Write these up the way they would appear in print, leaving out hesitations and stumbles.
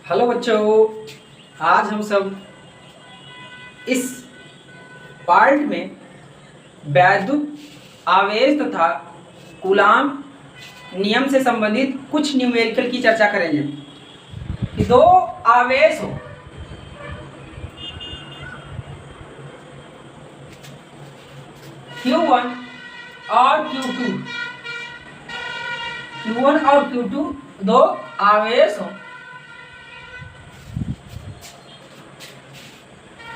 Hello बच्चों, आज हम सब इस पार्ट में वैद्युत आवेश तथा कूलाम नियम से संबंधित कुछ न्यूमेरिकल की चर्चा करेंगे कि दो आवेश हो Q1 और Q2, Q1 और Q2 दो आवेश हो।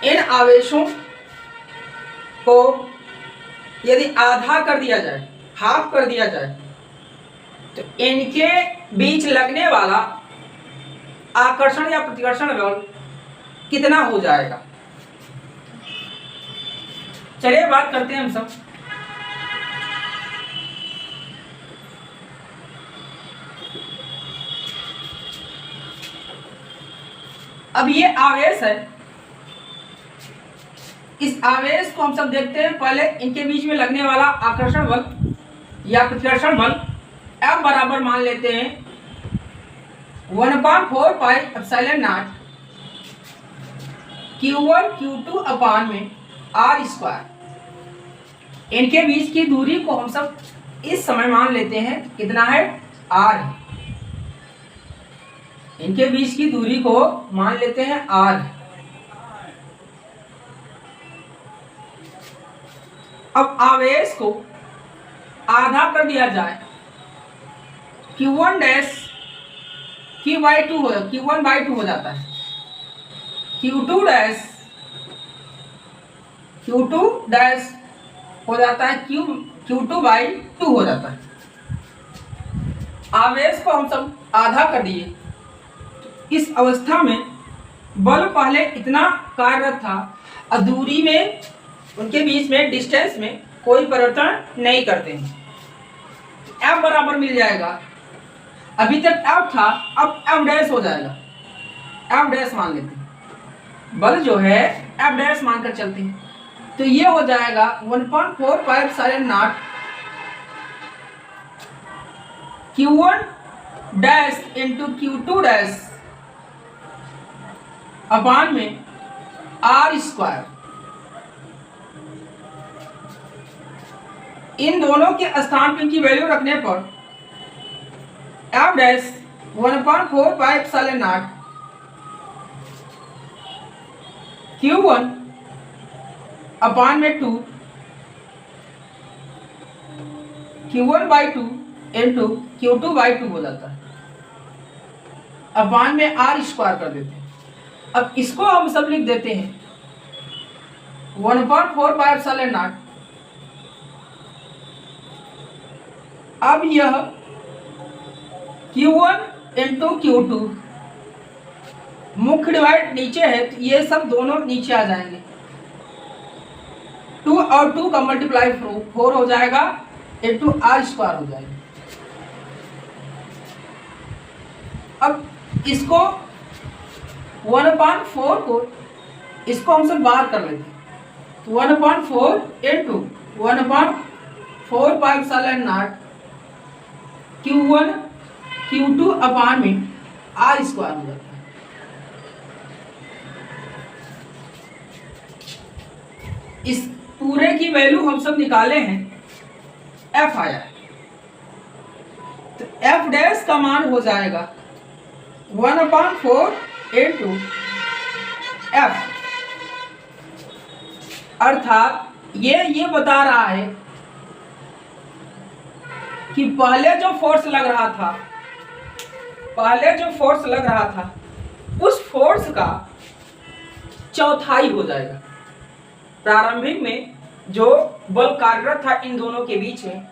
इन आवेशों को यदि आधा कर दिया जाए, हाफ कर दिया जाए, तो इनके बीच लगने वाला आकर्षण या प्रतिकर्षण बल कितना हो जाएगा। चलिए बात करते हैं हम सब। अब ये आवेश है, इस आवेश को हम सब देखते हैं। पहले इनके बीच में लगने वाला आकर्षण बल या प्रतिकर्षण बल F बराबर मान लेते हैं 1/4 pi epsilon not Q1 Q2 अपान में R स्क्वायर। इनके बीच की दूरी को हम सब इस समय मान लेते हैं कितना है, R है। इनके बीच की दूरी को मान लेते हैं R। अब आवेश को आधा कर दिया जाए, Q1 डैश Q/2 हो, Q1/2 हो जाता है, Q2 डैश हो जाता है Q2/2 हो जाता है। आवेश को हम सब आधा कर दिए। इस अवस्था में बल पहले इतना कार्यरत था और दूरी में, उनके बीच में डिस्टेंस में कोई परिवर्तन नहीं करते हैं। F बराबर मिल जाएगा, अभी तक F था, अब F डैश हो जाएगा। F डैश मान लेते हैं, बल जो है F डैश मानकर चलते हैं। तो ये हो जाएगा 1/4 pi epsilon not Q1 dash into Q2 dash अपान में R स्क्वायर। इन दोनों के स्थान पर इनकी वैल्यू रखने पर F dash 1/4 pi epsilon not Q1 अपान में 2 Q1/2 इंटू Q2/2 हो जाता है, अपान में R स्क्वायर कर देते हैं। अब इसको हम सब लिख देते हैं 1/4 पाई एप्सिलॉन नॉट। अब यह Q1 इंटू Q2, मुख्य डिवाइड नीचे है तो ये सब दोनों नीचे आ जाएंगे। 2 और 2 का मल्टीप्लाई 4 हो जाएगा इंटू R स्क्वायर हो जाएगा। अब इसको 1/4 को इसको हम सब बाहर कर लेते हैं, तो 1/4 into 1/4 pi epsilon not Q1 Q2 अपान में R स्क्वायर हो जाता है। इस पूरे की वैल्यू हम सब निकाले हैं, F आया है, तो F डैश का मान हो जाएगा 1/4 इंटू F। अर्थात ये बता रहा है कि पहले जो फोर्स लग रहा था उस फोर्स का चौथाई हो जाएगा। प्रारंभिक में जो बल कार्यरत था इन दोनों के बीच में,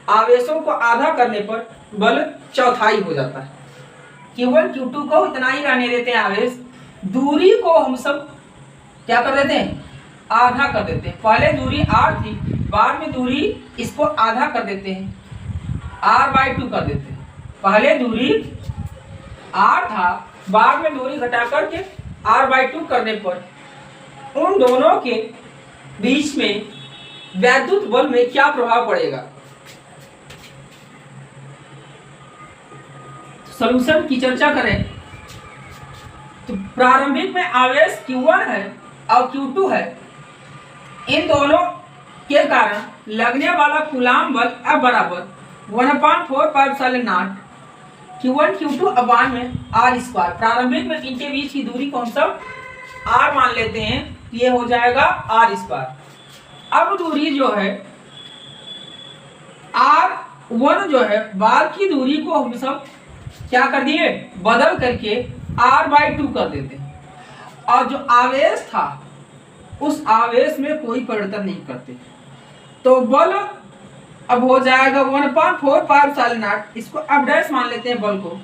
आवेशों को आधा करने पर बल चौथाई हो जाता है। Q1 Q2 को इतना ही रहने देते हैं आवेश, दूरी को हम सब क्या कर देते हैं, आधा कर देते हैं। पहले दूरी R थी, बाद में दूरी इसको आधा कर देते हैं, R/2 कर देते हैं। पहले दूरी R था, बाद में दूरी घटा करके R/2 करने पर उन दोनों के बीच में वैद्युत बल में क्या प्रभाव पड़ेगा। सॉल्यूशन की चर्चा करें तो प्रारंभिक में आवेश Q1 है और Q2 है, इन दोनों के कारण लगने वाला कूलाम बल F बराबर 1/4πε0 Q1 Q2 अपान में R स्क्वायर। प्रारंभिक में इनके बीच की दूरी को हम सब R मान लेते हैं, ये हो जाएगा R स्क्वायर। अब दूरी जो है R1 जो है, बार की दूरी को हम सब क्या कर दिए, बदल करके R/2 कर देते हैं, और जो आवेश था उस आवेश में कोई परिवर्तन नहीं करते, तो बल अब हो जाएगा 1/4πε0। इसको F डैश मान लेते हैं बल को,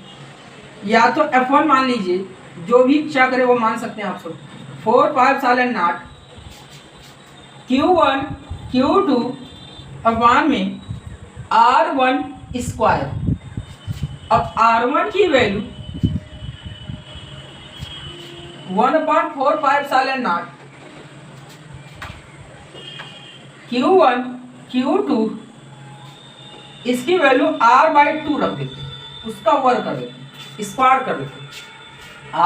या तो F1 मान लीजिए, जो भी इच्छा करे वो मान सकते हैं आप सब। 4πε0 Q1 Q2 अपान में R1 स्क्वायर। अब R1 की वैल्यू 1/4πε0 Q1 Q2, इसकी वैल्यू R/2 रख देते हैं, उसका वर्ग कर देते हैं, स्क्वायर कर देते हैं।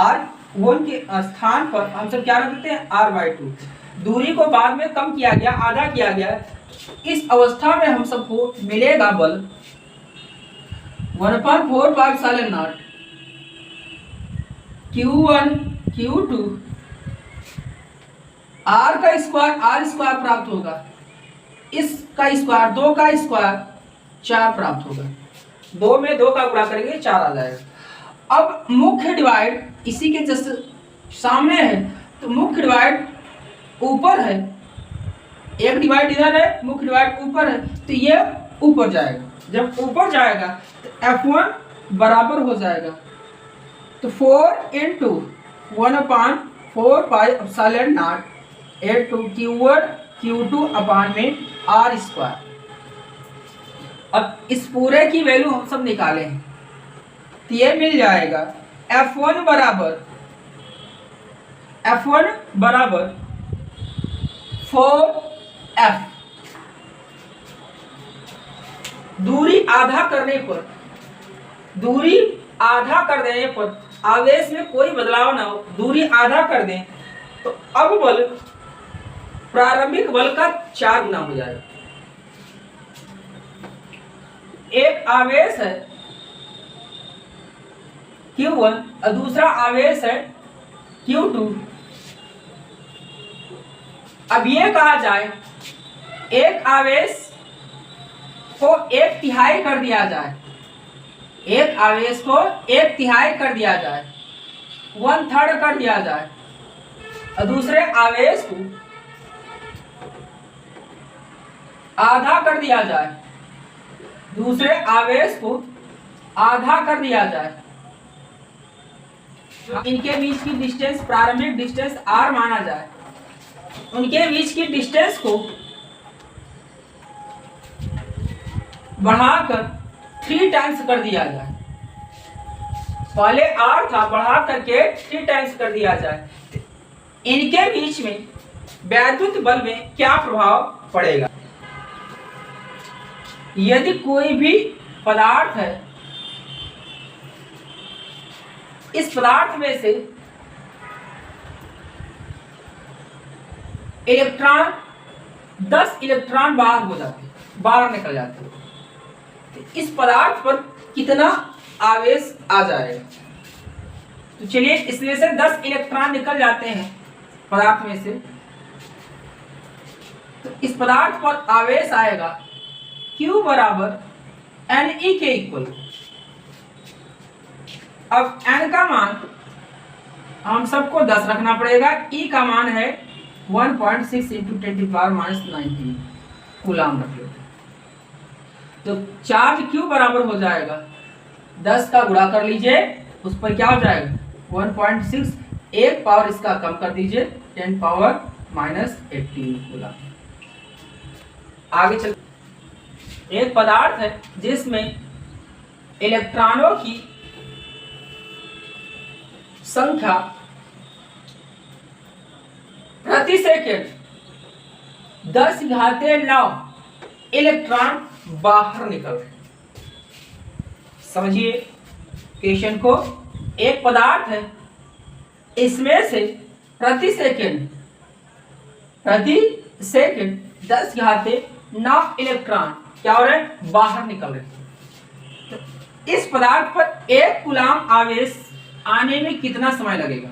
R1 के स्थान पर हम सब क्या रख देते हैं, R/2। दूरी को बाद में कम किया गया, आधा किया गया। इस अवस्था में हम सबको मिलेगा बल 1/4πε0 Q1 Q2 R का स्क्वायर प्राप्त होगा, इसका स्क्वायर 2 का स्क्वायर 4 प्राप्त होगा। 2 में 2 का गुणा करेंगे 4 आ जाएगा। अब मुख्य डिवाइड इसी के जस्ट सामने है, तो मुख्य डिवाइड ऊपर है, एक डिवाइड इधर है, मुख्य डिवाइड ऊपर है, तो ये ऊपर जाएगा। जब ऊपर जाएगा तो F1 बराबर हो जाएगा, तो 4 × 1/4πε0 Q1 Q2 अपान में R स्क्वायर। अब इस पूरे की वैल्यू हम सब निकाले हैं, तो ये मिल जाएगा F1 बराबर 4F। दूरी आधा कर देने पर आवेश में कोई बदलाव ना हो, दूरी आधा कर दें तो अब बल प्रारंभिक बल का 4 गुना हो जाएगा। एक आवेश है Q1 और दूसरा आवेश है Q2। अब ये कहा जाए, एक आवेश को 1/3 कर दिया जाए, एक आवेश को 1/3 कर दिया जाए, 1/3 कर दिया जाए, और दूसरे आवेश को आधा कर दिया जाए, दूसरे आवेश को आधा कर दिया जाए। इनके बीच की डिस्टेंस, प्रारंभिक डिस्टेंस R माना जाए, उनके बीच की डिस्टेंस को बढ़ाकर 3 टाइम्स कर दिया जाए। पहले R था, बढ़ा करके 3 टाइम्स कर दिया जाए। इनके बीच में वैद्युत बल में क्या प्रभाव पड़ेगा? यदि कोई भी पदार्थ है, इस पदार्थ में से इलेक्ट्रॉन 10 इलेक्ट्रॉन बाहर हो जाते हैं, बाहर निकल जाते हैं, तो इस पदार्थ पर कितना आवेश आ जाएगा? तो चलिए, इसमें से 10 इलेक्ट्रॉन निकल जाते हैं पदार्थ में से, तो इस पदार्थ पर आवेश आएगा Q बराबर Ne के इक्वल। अब N का मान हम सबको 10 रखना पड़ेगा, E का मान है 1.6 × 10⁻⁻19 कूलाम रख लेते। तो चार्ज Q बराबर हो जाएगा, 10 का गुणा कर लीजिए, उस पर क्या हो जाएगा 1.6, एक पावर इसका कम कर दीजिए 10⁻−18 कूलाम। आगे चल, एक पदार्थ है जिसमें इलेक्ट्रॉनों की संख्या प्रति सेकंड 10⁻9 इलेक्ट्रॉन बाहर निकल रहे। समझिए क्वेश्चन को, एक पदार्थ है, इसमें से प्रति सेकंड 10 घाते 9 इलेक्ट्रॉन क्या हो रहे हैं, बाहर निकल रहे हैं। तो इस पदार्थ पर 1 कूलाम आवेश आने में कितना समय लगेगा?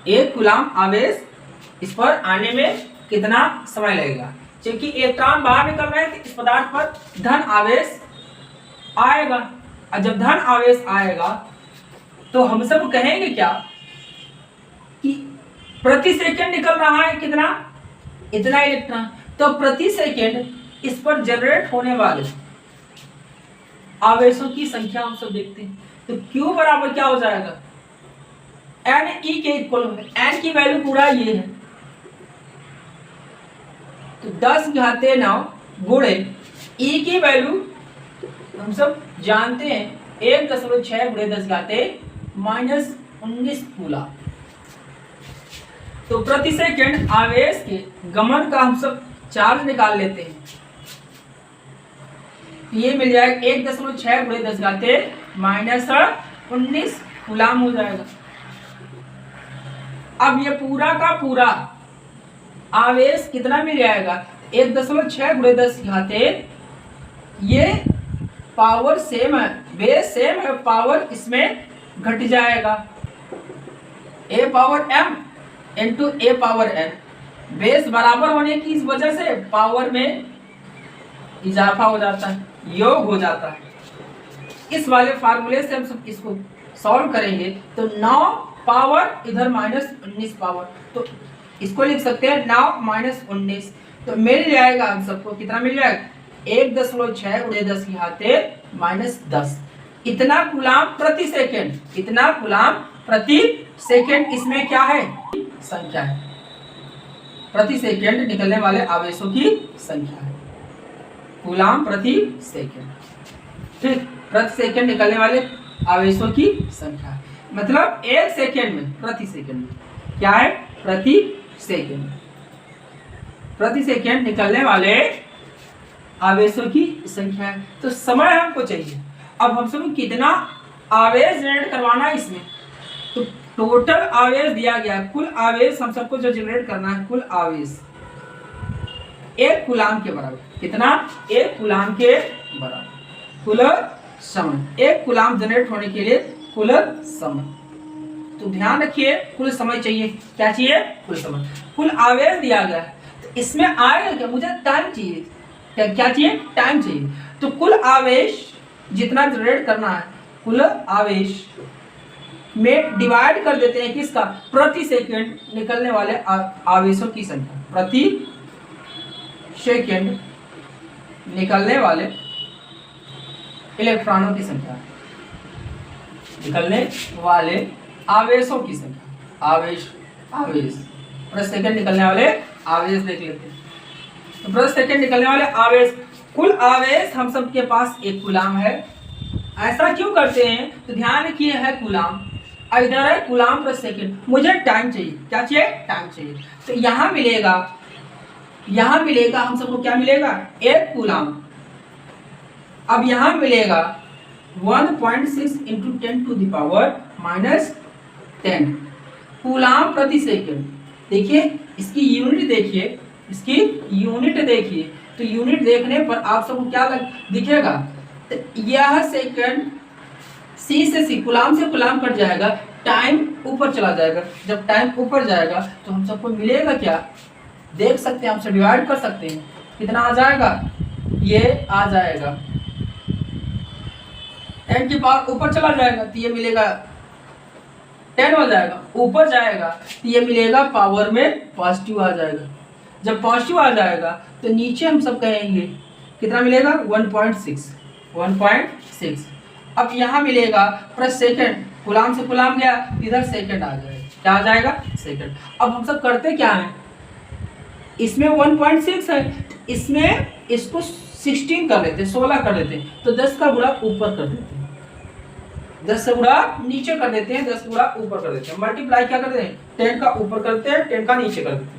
1 कूलाम आवेश इस पर आने में कितना समय लगेगा? क्योंकि इलेक्ट्रॉन बाहर निकल रहे हैं तो इस पदार्थ पर धन आवेश आएगा, और जब धन आवेश आएगा तो हम सब कहेंगे क्या कि प्रति सेकंड निकल रहा है कितना, इतना इलेक्ट्रॉन। तो प्रति सेकंड इस पर जनरेट होने वाले आवेशों की संख्या हम सब देखते हैं। तो Q बराबर क्या हो जाएगा, एन ई के इक्वल होगा। एन की वैल्यू पूरा ये है, तो 10 घाते 9 गुणे ई की वैल्यू हम सब जानते हैं 1.6 गुणे 10 घाते -19 कूलाम। तो प्रति सेकंड आवेश के गमन का हम सब चार्ज निकाल लेते हैं। ये मिल जाएगा 1.6 गुणे 10 घाते -19 कूलाम हो जाएगा। अब ये पूरा का पूरा आवेश कितना मिल जाएगा, 1.6 गुणे 10 घाते, ये पावर सेम है, बेस सेम है, पावर इसमें घट जाएगा, a power m into a power n। Base बराबर होने की इस वजह से पावर में इजाफा हो जाता है, योग हो जाता है। इस वाले फार्मूले से हम सब इसको सॉल्व करेंगे तो 9 पावर इधर -19 पावर, तो इसको लिख सकते हैं 9 -19, तो मिल जाएगा हम सबको कितना मिल जाएगा, 1.6 गुणे 10 की घाते -10। इतना कूलाम प्रति सेकंड, इतना कूलाम प्रति सेकंड इसमें क्या है, संख्या है, प्रति सेकंड निकलने वाले आवेशों की संख्या है, कूलाम प्रति सेकंड। ठीक, प्रति सेकंड निकलने वाले आवेशों की संख्या है, मतलब 1 सेकंड में, प्रति सेकंड में क्या है, प्रति सेकंड निकलने वाले आवेशों की संख्या है। तो समय हमको चाहिए, अब हम सब कितना आवेश जनरेट करवाना है इसमें, तो टोटल आवेश दिया गया, कुल आवेश हम सबको जो जनरेट करना है, कुल आवेश 1 कूलाम के बराबर, कितना, 1 कूलाम के बराबर, कुल समय, 1 कूलाम जनरेट होने के लिए कुल समय। तो ध्यान रखिए, कुल समय चाहिए, क्या चाहिए, कुल समय। कुल आवेश दिया गया है, तो इसमें आएगा क्या, मुझे टाइम चाहिए, क्या चाहिए, टाइम चाहिए। तो कुल आवेश जितना जनरेट करना है, कुल आवेश में डिवाइड कर देते हैं किसका, प्रति सेकंड निकलने वाले आवेशों की संख्या, प्रति सेकंड निकलने वाले इलेक्ट्रॉनों की संख्या, निकलने वाले आवेशों की संख्या, आवेश प्रति सेकंड निकलने वाले आवेश देख लेते हैं। तो प्रति सेकंड निकलने वाले आवेश, कुल आवेश हम सब के पास 1 कूलाम है। ऐसा क्यों करते हैं, तो ध्यान रखिए, है कूलाम, इधर है कूलाम प्रति सेकंड, मुझे टाइम चाहिए, क्या चाहिए, टाइम चाहिए। तो यहाँ मिलेगा हम सबको क्या मिलेगा, 1 कूलाम। अब यहाँ मिलेगा 1.6 इंटू 10⁻⁻10 कूलाम प्रति सेकंड। देखिए इसकी यूनिट देखिए, इसकी यूनिट देखिए, तो यूनिट देखने पर आप सबको क्या दिखेगा, तो यह सेकंड सी से सी, कूलाम से कूलाम कट जाएगा, टाइम ऊपर चला जाएगा। जब टाइम ऊपर जाएगा तो हम सबको मिलेगा क्या, देख सकते हैं, हमसे डिवाइड कर सकते हैं, कितना आ जाएगा, ये आ जाएगा 10 की पावर ऊपर चला जाएगा तो ये मिलेगा 10 हो जाएगा, ऊपर जाएगा तो ये मिलेगा पावर में पॉजिटिव आ जाएगा। जब पॉजिटिव आ जाएगा तो नीचे हम सब कहेंगे कितना मिलेगा, 1.6। अब यहाँ मिलेगा प्रति सेकंड, कूलाम से कूलाम गया, इधर सेकंड आ जाएगा, क्या आ जाएगा, सेकंड। अब हम सब करते क्या है, इसमें 1.6 है, इसमें इसको 16 कर लेते, 16 कर देते, तो 10 का गुणा ऊपर कर देते हैं, 10 से गुणा नीचे कर देते हैं, 10 गुणा ऊपर कर देते हैं, मल्टीप्लाई क्या करते हैं, 10 का ऊपर करते हैं, 10 का नीचे कर देते हैं।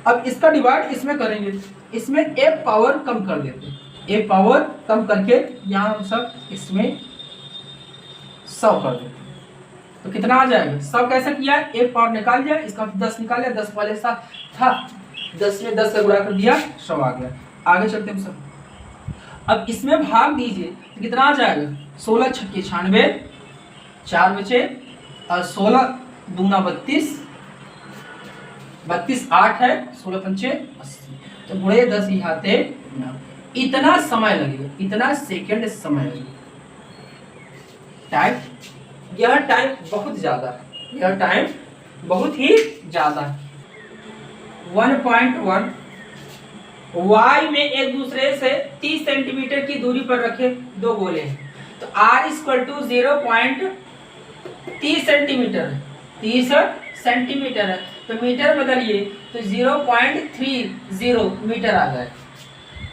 अब इसका डिवाइड इसमें करेंगे, इसमें 1 पावर कम कर देते हैं, 1 पावर कम करके यहाँ हम सब इसमें 100 कर देते हैं तो कितना आ जाएगा? 100 कैसे किया? एक पावर निकाल दिया, इसका 10 निकाल लिया, 10 वाले साथ था, 10 में 10 से गुणा कर दिया, 100 आ गया। आगे चलते हैं सब। अब इसमें भाग दीजिए तो कितना आ जाएगा? 16 छक्के 96, 4 बचे और 16 दूना 32, 32 8 है, 16 पंचे 80, तो गुणे 10 हाथे 9। इतना समय लगेगा, इतना सेकंड समय लगेगा। टाइम, यह टाइम बहुत ज्यादा है, यह टाइम बहुत ही ज्यादा है। 1.1 y में एक दूसरे से 30 सेंटीमीटर की दूरी पर रखे दो गोले हैं, तो r इक्वल टू 0.30 सेंटीमीटर है, 30 सेंटीमीटर है, तो मीटर बदलिए तो 0.30 मीटर आ जाए।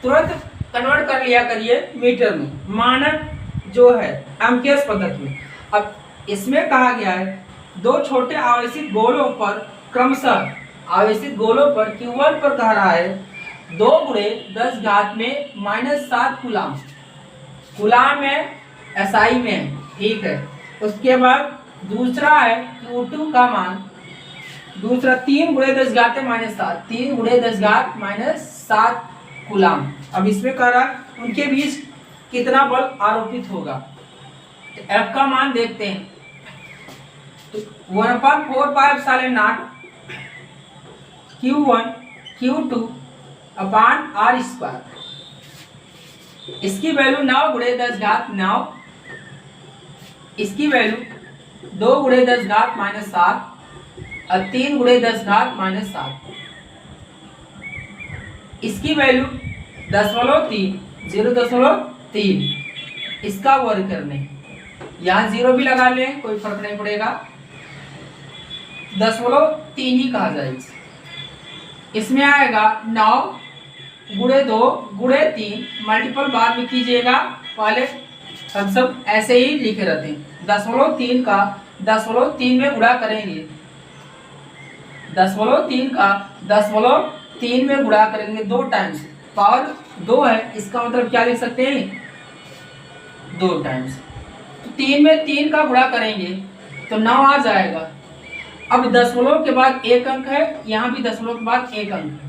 तुरंत कन्वर्ट कर लिया करिए मीटर में, मानक जो है एम्पियर पद्धति में। अब इसमें कहा गया है दो छोटे आवेशित गोलों पर क्रमशः आवेशित गोलों पर Q1 पर कह रहा है 2 गुणे 10 घात में -7 कूलाम, कूलाम है SI में है, ठीक है। उसके बाद दूसरा है Q2 का मान, दूसरा 3 गुणे 10 घात में -7, 3 गुणे 10 घात -7 कूलाम। अब इसमें कह रहा है उनके बीच कितना बल आरोपित होगा, तो F का मान देखते हैं, तो 1/4 pi epsilon not Q1 Q2 upon R square. इसकी वैल्यू 9 गुणे 10 घात 9, इसकी वैल्यू 2 गुणे 10 घात -7 और 3 गुणे 10 घात -7, इसकी वैल्यू 0.3 0.3, इसका वर्ग करने, यहाँ 0 भी लगा लें कोई फर्क नहीं पड़ेगा, 0.3 ही कहा जाएगा। इसमें आएगा 9 गुणे 2 गुणे 3, मल्टीपल बाद में कीजिएगा, पहले हम सब ऐसे ही लिखे रहते हैं। 0.3 का 0.3 में गुणा करेंगे, 0.3 का 0.3 में गुणा करेंगे 2 टाइम्स, पावर 2 है, इसका मतलब क्या लिख सकते हैं 2 टाइम्स, तो 3 में 3 का गुणा करेंगे तो 9 आ जाएगा। अब दशमलव के बाद एक अंक है, यहाँ भी दशमलव के बाद एक अंक है,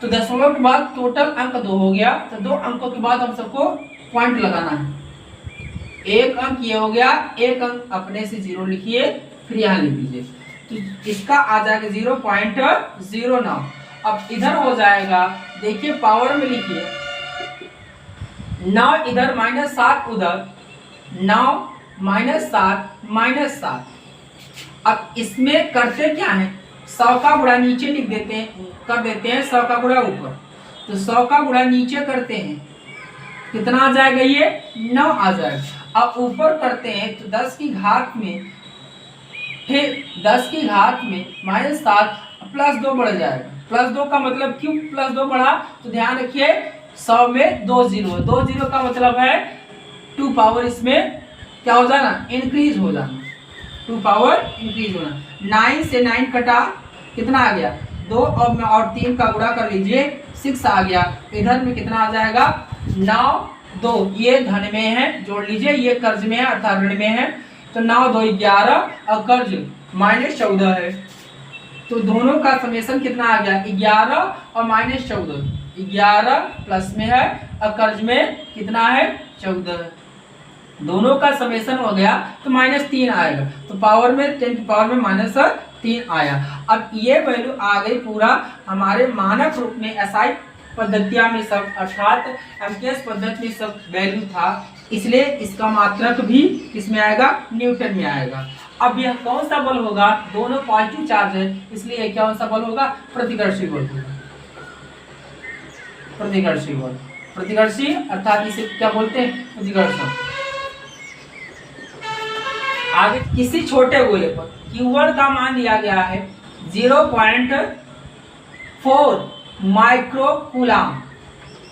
तो दशमलव के बाद टोटल अंक 2 हो गया, तो 2 अंकों के बाद हम सबको पॉइंट लगाना है। एक अंक ये हो गया, एक अंक अपने से 0 लिखिए, फिर यहाँ लिख दीजिए, तो इसका आ जाएगा 0.09। अब इधर हो जाएगा, देखिए पावर में लिखिए 9 इधर -7 उधर, 9 -7 -7। अब इसमें करते क्या है, 100 का गुणा नीचे लिख देते हैं, कर देते हैं 100 का गुणा ऊपर, तो 100 का गुणा नीचे करते हैं, कितना आ जाएगा ये 9 आ जाएगा। अब ऊपर करते हैं तो 10 की घात में, फिर 10 की घात में -7 +2 बढ़ जाएगा, +2 का मतलब क्यों +2 बढ़ा, तो ध्यान रखिए 100 में 2 0, 2 0 का मतलब है 2 पावर इसमें क्या हो जाना, इंक्रीज हो जाना, 2 पावर इंक्रीज होना। 9 से 9 कटा, कितना आ गया 2, और 3 का गुणा कर लीजिए 6 आ गया। इधर में कितना आ जाएगा 9 2, ये धन में है, जोड़ लीजिए, ये कर्ज में है अर्थात ऋण में है, तो 9 2 11 और कर्ज -14 है, तो दोनों का समेशन कितना आ गया 11 और -14, 11 प्लस में है और कर्ज में कितना है 14 है, दोनों का समेशन हो गया तो -3 आएगा, तो पावर में 10 की पावर में -3 आया। अब ये वैल्यू आ गई पूरा हमारे मानक रूप में SI पद्धतियां में सब, अर्थात एम्पियर पद्धति में सब वैल्यू था, इसलिए इसका मात्रक भी किसमें आएगा, न्यूटन में आएगा। अब यह कौन सा बल होगा, दोनों पॉजिटिव चार्ज है, इसलिए क्या कौन सा बल होगा, प्रतिकर्षी बल होगा, प्रतिकर्षी बल, प्रतिकर्षी अर्थात इसे क्या बोलते हैं, प्रतिकर्षण। आगे किसी छोटे गोले पर Q1 का मान दिया गया है 0.4 माइक्रो कूलाम,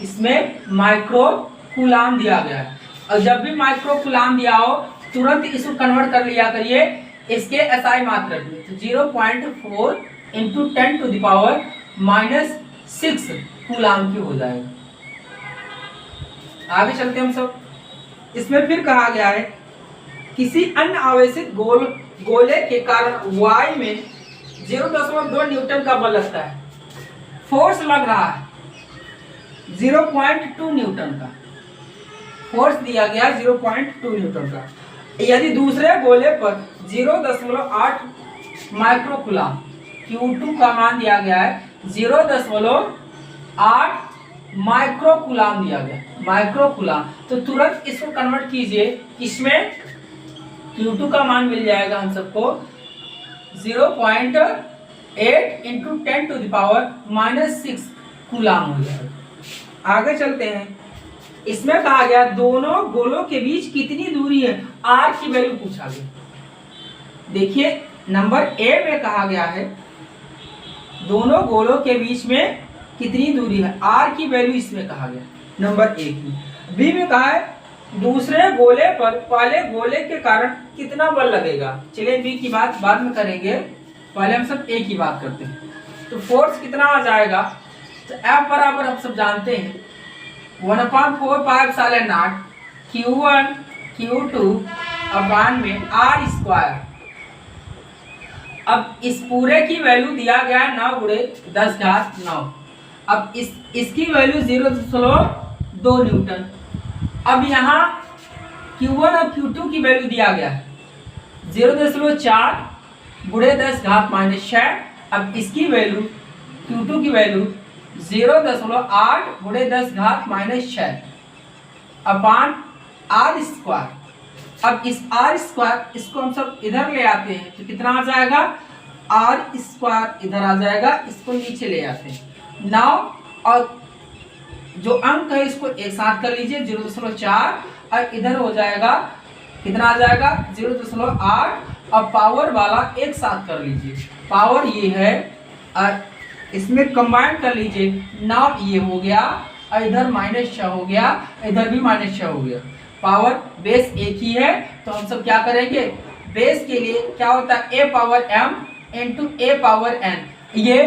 इसमें माइक्रो कूलाम दिया गया है, और जब भी माइक्रो कूलाम दिया हो तुरंत इसको कन्वर्ट कर लिया करिए इसके SI मात्रक में, तो 0.4 × 10⁻⁻6 कूलाम की हो जाएगा। आगे चलते हम सब, इसमें फिर कहा गया है किसी अन्य आवेशित गोले के कारण y में 0.2 न्यूटन का बल लगता है। फोर्स लग रहा है 0.2 न्यूटन का, फोर्स दिया गया 0.2 न्यूटन का। यदि दूसरे गोले पर 0.8 माइक्रोकूलम Q2 का मान दिया गया है, 0.8 माइक्रोकूलम दिया गया, माइक्रोकूलम, तो तुरंत इसको कन्वर्ट कीजिए, इसमें Q2 का मान मिल जाएगा हम सबको 0.8 इंटू 10⁻⁻6 कूलम हो जाएगा। आगे चलते हैं, इसमें कहा गया दोनों गोलों के बीच कितनी दूरी है, r की वैल्यू पूछा गया। देखिए नंबर ए में कहा गया है दोनों गोलों के बीच में कितनी दूरी है, r की वैल्यू इसमें कहा गया नंबर ए की। बी में कहा है दूसरे गोले पर पहले गोले के कारण कितना बल लगेगा। चलिए बी की बात बाद में करेंगे, पहले हम सब ए की बात करते हैं। तो फोर्स कितना आ जाएगा, तो F बराबर हम सब जानते हैं 1/4πε0 Q1 Q2 अपान में R स्क्वायर। अब इस पूरे की वैल्यू दिया गया है 9 × 10⁹। अब इसकी वैल्यू 0.2 न्यूटन। अब यहाँ Q1 और Q2 की वैल्यू दिया गया है 0.4 × 10⁻⁻6। अब इसकी वैल्यू Q2 की वैल्यू 0.8 × 10⁻⁻6 अपान R स्क्वायर। अब इस R स्क्वायर इसको हम सब इधर ले आते हैं तो कितना आ जाएगा, R स्क्वायर इधर आ जाएगा, इसको नीचे ले आते हैं 9 और जो अंक है इसको एक साथ कर लीजिए 0.4 और इधर हो जाएगा कितना आ जाएगा 0.8 और पावर वाला एक साथ कर लीजिए, पावर ये है और इसमें कंबाइन कर लीजिए 9 ये हो गया और इधर -6 हो गया, इधर भी -6 हो गया। पावर बेस एक ही है तो हम सब क्या करेंगे, बेस के लिए क्या होता है a power m into a power n, ये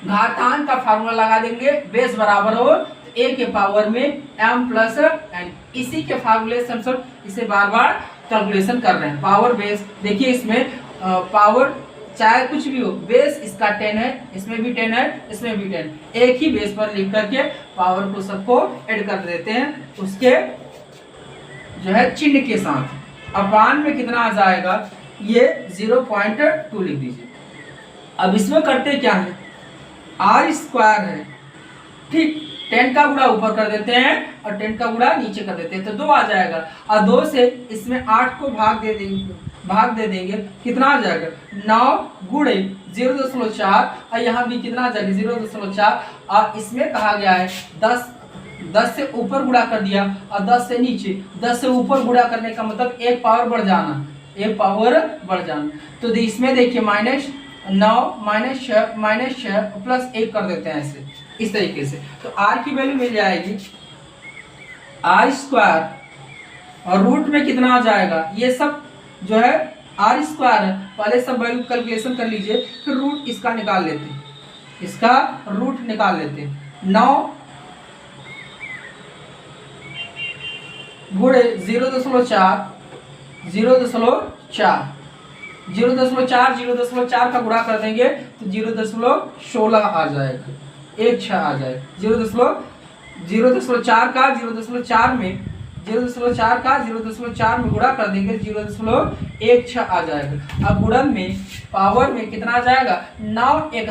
घातांक का फार्मूला लगा देंगे, बेस बराबर हो a के पावर में m प्लस n। इसी के फार्मूले से हम सब इसे बार बार कैलकुलेशन कर रहे हैं। पावर बेस देखिए इसमें पावर चाहे कुछ भी हो, बेस इसका 10 है, इसमें भी 10 है, इसमें भी 10, एक ही बेस पर लिख करके पावर को सबको ऐड कर देते हैं उसके जो है चिन्ह के साथ। अपान में कितना आ जाएगा, ये 0.2 लिख दीजिए। अब इसमें करते क्या है, R स्क्वायर है, ठीक 10 का गुणा ऊपर कर देते हैं और 10 का गुणा नीचे कर देते हैं तो 2 आ जाएगा और 2 से इसमें 8 को भाग दे देंगे कितना आ जाएगा 9 गुणे 0.4 और यहाँ भी कितना आ जाएगा 0.4 और इसमें कहा गया है 10 से ऊपर गुणा कर दिया और 10 से नीचे, 10 से ऊपर गुणा करने का मतलब एक पावर बढ़ जाना, एक पावर बढ़ जाना। तो इसमें देखिए -9 -6 प्लस 1 कर देते हैं ऐसे इस तरीके से। तो R की वैल्यू मिल जाएगी R स्क्वायर और रूट में कितना आ जाएगा, ये सब जो है R स्क्वायर है, पहले सब वैल्यू कैलकुलेशन कर लीजिए फिर रूट इसका निकाल लेते हैं, इसका रूट निकाल लेते हैं 9 गुणे 0.4 का गुणा कर देंगे तो 0.16 आ जाएगा, 1 6 आ जाएगा। 0.4 का 0.4 में गुणा कर देंगे 0.16 आ जाएगा। अब गुणन में पावर में कितना आ जाएगा 9 1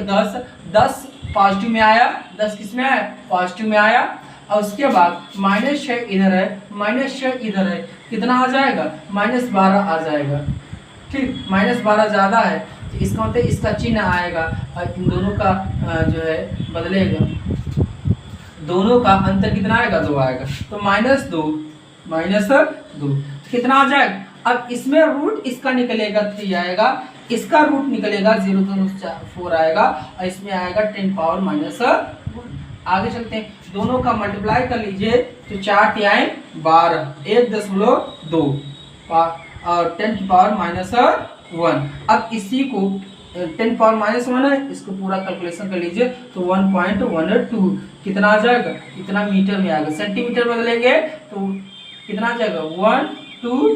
10 पॉजिटिव में आया, 10 किस में आया पॉजिटिव में आया और उसके बाद -6 इधर है, -6 इधर है, कितना आ जाएगा -12 आ जाएगा, ठीक -12 ज़्यादा है तो इसका मतलब इसका चिन्ह आएगा और इन दोनों का जो है बदलेगा, दोनों का अंतर कितना आएगा 2 आएगा तो -2 कितना आ जाएगा। अब इसमें रूट इसका निकलेगा 3 आएगा, इसका रूट निकलेगा 0.4 आएगा और इसमें आएगा 10 पावर -1। आगे चलते हैं, दोनों का मल्टीप्लाई कर लीजिए तो 4 तिहाई 12 1.2 और 10 की पावर -1। अब इसी को 10 पावर -1 है, इसको पूरा कैलकुलेशन कर लीजिए तो 1.12 कितना आ जाएगा, इतना मीटर में आएगा, सेंटीमीटर बदलेंगे तो कितना आ जाएगा 1 2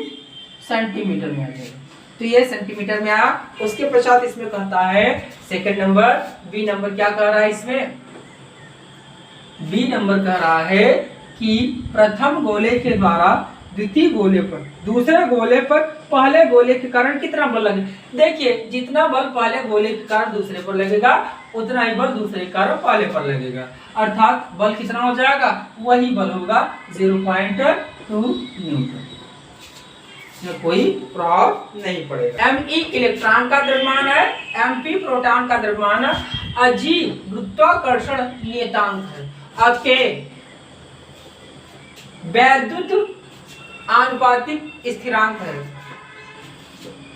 सेंटीमीटर में आ जाएगा। तो ये सेंटीमीटर में आया। उसके पश्चात इसमें कहता है सेकंड नंबर, बी नंबर क्या कह रहा है इसमें, बी नंबर कह रहा है कि प्रथम गोले के द्वारा द्वितीय गोले पर दूसरे गोले पर पहले गोले के कारण कितना बल लगे। देखिए जितना बल पहले गोले के कारण दूसरे पर लगेगा उतना ही बल दूसरे के कारण पहले पर लगेगा, अर्थात बल कितना हो जाएगा, वही बल होगा 0.2 न्यूटन। इसमें कोई प्रभाव नहीं पड़ेगा। Me इलेक्ट्रॉन का द्रव्यमान है, Mp प्रोटॉन का द्रव्यमान है, G गुरुत्वाकर्षण नियतांक है, K वैद्युत आनुपातिक स्थिरांक है।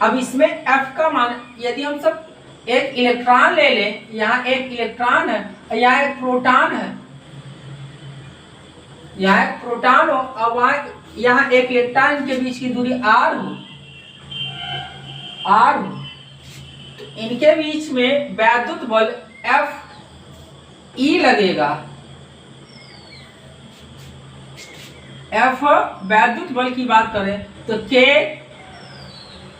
अब इसमें F का मान, यदि हम सब एक इलेक्ट्रॉन ले लें, यहाँ एक इलेक्ट्रॉन है और यहाँ एक प्रोटॉन है, यहाँ एक प्रोटॉन हो और वहाँ यहाँ एक इलेक्ट्रॉन के बीच की दूरी r हो, तो इनके बीच में वैद्युत बल Fe लगेगा। F वैद्युत बल की बात करें तो K,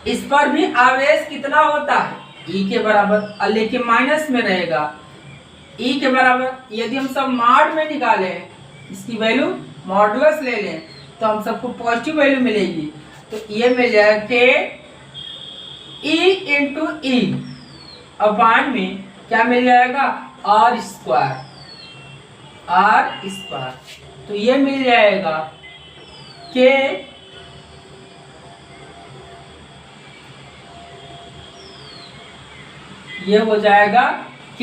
इस पर भी आवेश कितना होता है, E के बराबर, लेकिन माइनस में रहेगा, E के बराबर। यदि हम सब मॉड में निकालें, इसकी वैल्यू मॉडुलस ले लें तो हम सबको पॉजिटिव वैल्यू मिलेगी। तो ये मिल जाएगा K E इंटू E अपान में क्या मिल जाएगा, R स्क्वायर, तो ये मिल जाएगा K ये हो जाएगा K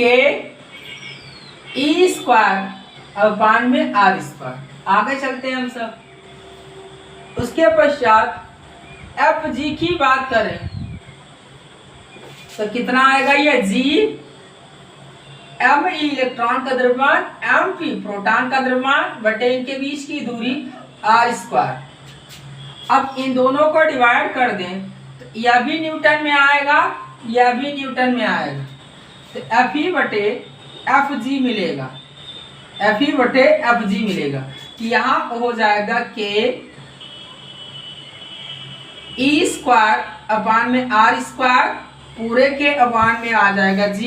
E स्क्वायर अपान में R स्क्वायर। आगे चलते हैं हम सब। उसके पश्चात Fg की बात करें तो कितना आएगा, ये G Me इलेक्ट्रॉन का द्रव्यमान, Mp प्रोटॉन का द्रव्यमान बटे इनके बीच की दूरी R स्क्वायर। अब इन दोनों को डिवाइड कर दें तो यह भी न्यूटन में आएगा, यह भी न्यूटन में आएगा, तो Fe बटे Fg मिलेगा, Fe बटे Fg मिलेगा। कि यहाँ हो जाएगा K E स्क्वायर अपान में R स्क्वायर, पूरे के अपान में आ जाएगा G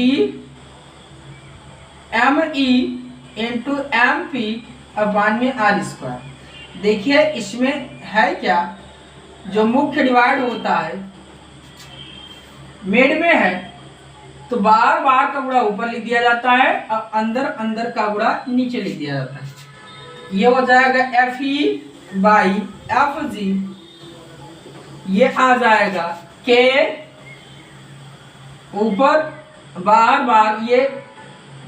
Me इंटू Mp अपान में R स्क्वायर। देखिए इसमें है क्या, जो मुख्य डिवाइड होता है मेड में है तो बार बार का गुणा ऊपर लिख दिया जाता है और अंदर अंदर का गुणा नीचे लिख दिया जाता है। ये हो जाएगा Fe बाई Fg, ये आ जाएगा K ऊपर बार बार, ये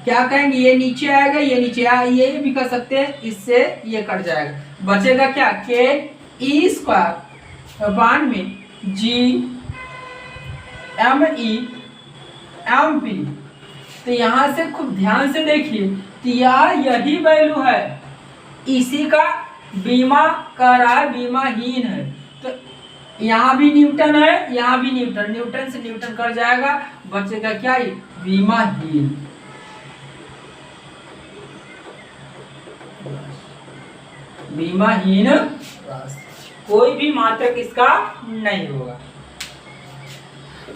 क्या कहेंगे, ये नीचे आएगा, ये नीचे ये भी कर सकते हैं, इससे ये कट जाएगा, बचेगा क्या, K E स्क्वायर अपान में G Me Mp। तो यहाँ से खूब ध्यान से देखिए तो यार यही वैल्यू है, इसी का बीमा कर रहा है, बीमाहीन है। तो यहाँ भी न्यूटन है, यहाँ भी न्यूटन, न्यूटन से न्यूटन कर जाएगा, बचेगा क्या, बीमाहीन। बीमाहीन कोई भी मात्रक इसका नहीं होगा।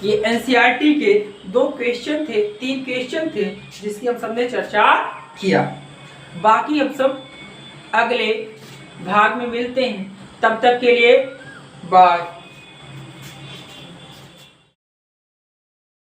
ये एनसीईआरटी के 2 क्वेश्चन थे, 3 क्वेश्चन थे जिसकी हम सबने चर्चा किया। बाकी अब सब अगले भाग में मिलते हैं, तब तक के लिए बाय।